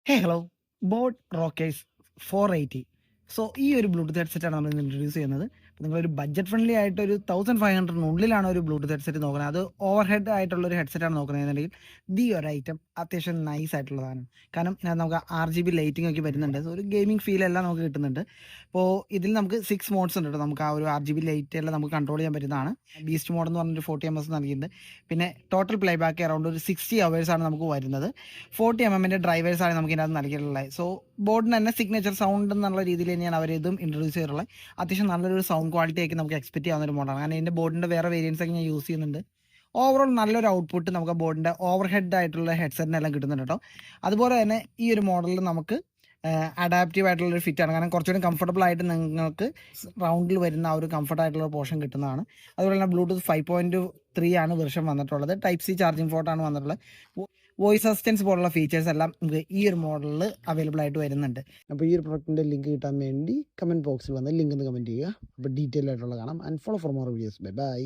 Hello. Boat rockers 480. So ഈ ഒരു Bluetooth ഹെഡ്സെറ്റാണ് നമ്മൾ ഇന്ന് ഇൻട്രൊഡ്യൂസ് ചെയ്യുന്നത്. അപ്പോൾ നിങ്ങളൊരു ബഡ്ജറ്റ് ഫ്രണ്ട്ലി ആയിട്ട് ഒരു 1500-നുള്ളിലാണ് ഒരു ബ്ലൂടൂത്ത് ഹെഡ്സെറ്റ് നോക്കുന്നത്. അത് ഓവർ ഹെഡ് ആയിട്ടുള്ള ഒരു ഹെഡ്സെറ്റാണ് നോക്കുന്നതെന്നുണ്ടെങ്കിൽ ഈ ഒരു ഐറ്റം അത്യാവശ്യം നൈസ് ആയിട്ടുള്ളതാണ്. കാരണം ഇതിനകത്ത് നമുക്ക് RGB ലൈറ്റിംഗ് ഒക്കെ വരുന്നുണ്ട്. സോ ഒരു ഗെയിമിംഗ് ഫീൽ എല്ലാം നമുക്ക് കിട്ടുന്നുണ്ട്. അപ്പോൾ ഇതിൽ നമുക്ക് 6 മോഡ്സ് ഉണ്ട് കേട്ടോ. നമുക്ക് ആ ഒരു RGB ലൈറ്റ് എല്ലാം നമുക്ക് കൺട്രോൾ ചെയ്യാൻ പറ്റുന്നതാണ്. ബീസ്റ്റ് മോഡ് എന്ന് പറഞ്ഞൊരു 40 ms നൽകിയിട്ടുണ്ട്. പിന്നെ ടോട്ടൽ പ്ലേ ബാക്ക് അറൗണ്ട് ഒരു 60 hours ആണ് നമുക്ക് വരുന്നത്. 40 mm ഡ്രൈവേഴ്സ് ആണ് നമുക്ക് ഇതിനകത്ത് നൽകിയിട്ടുള്ളത്. സോ ബോർഡിന് തന്നെ സിഗ്നേച്ചർ സൗണ്ട് എന്നുള്ള രീതിയിൽ തന്നെയാണ് അവർ ഇതും ഇൻട്രൊഡ്യൂസ് ചെയ്തിട്ടുള്ളത്. അത്യാവശ്യം നല്ലൊരു സൗണ്ട് ക്വാളിറ്റി ഒക്കെ നമുക്ക് എക്സ്പെക്ട് ചെയ്യാവുന്ന ഒരു മോഡലാണ്. കാരണം ഇതിൻ്റെ ബോർഡിൻ്റെ വേറെ വേരിയൻസ് ഒക്കെ ഞാൻ യൂസ് ചെയ്യുന്നുണ്ട്. ഓവറോൾ നല്ലൊരു ഔട്ട്പുട്ട് നമുക്ക് ആ ബോർഡിൻ്റെ ഓവർ ഹെഡ് ആയിട്ടുള്ള ഹെഡ്സെറ്റിനെല്ലാം കിട്ടുന്നുണ്ട് കേട്ടോ. അതുപോലെ തന്നെ ഈ ഒരു മോഡലിൽ നമുക്ക് അഡാപ്റ്റീവ് ആയിട്ടുള്ളൊരു ഫിറ്റാണ്. കാരണം കുറച്ചുകൂടി കംഫർട്ടബിൾ ആയിട്ട് നിങ്ങൾക്ക് റൗണ്ടിൽ വരുന്ന ആ ഒരു കംഫർട്ട് ആയിട്ടുള്ള പോർഷൻ കിട്ടുന്നതാണ്. അതുപോലെ തന്നെ ബ്ലൂടൂത്ത് 5.3 ആണ് വെർഷൻ വന്നിട്ടുള്ളത്. ടൈപ്പ് സി ചാർജിങ് പോർട്ടാണ് വന്നിട്ടുള്ളത്. വോയിസ് അസിസ്റ്റൻസ് പോലുള്ള ഫീച്ചേഴ്സ് എല്ലാം നമുക്ക് ഈ ഒരു മോഡലിൽ അവൈലബിൾ ആയിട്ട് വരുന്നുണ്ട്. അപ്പോൾ ഈ ഒരു പ്രൊഡക്റ്റിൻ്റെ ലിങ്ക് കിട്ടാൻ വേണ്ടി കമൻറ്റ് ബോക്സിൽ വന്ന് ലിങ്ക് ഒന്ന് കമൻറ്റ് ചെയ്യുക. അപ്പോൾ ഡീറ്റെയിൽ ആയിട്ടുള്ള കാണാം. And follow for more videos. Bye bye.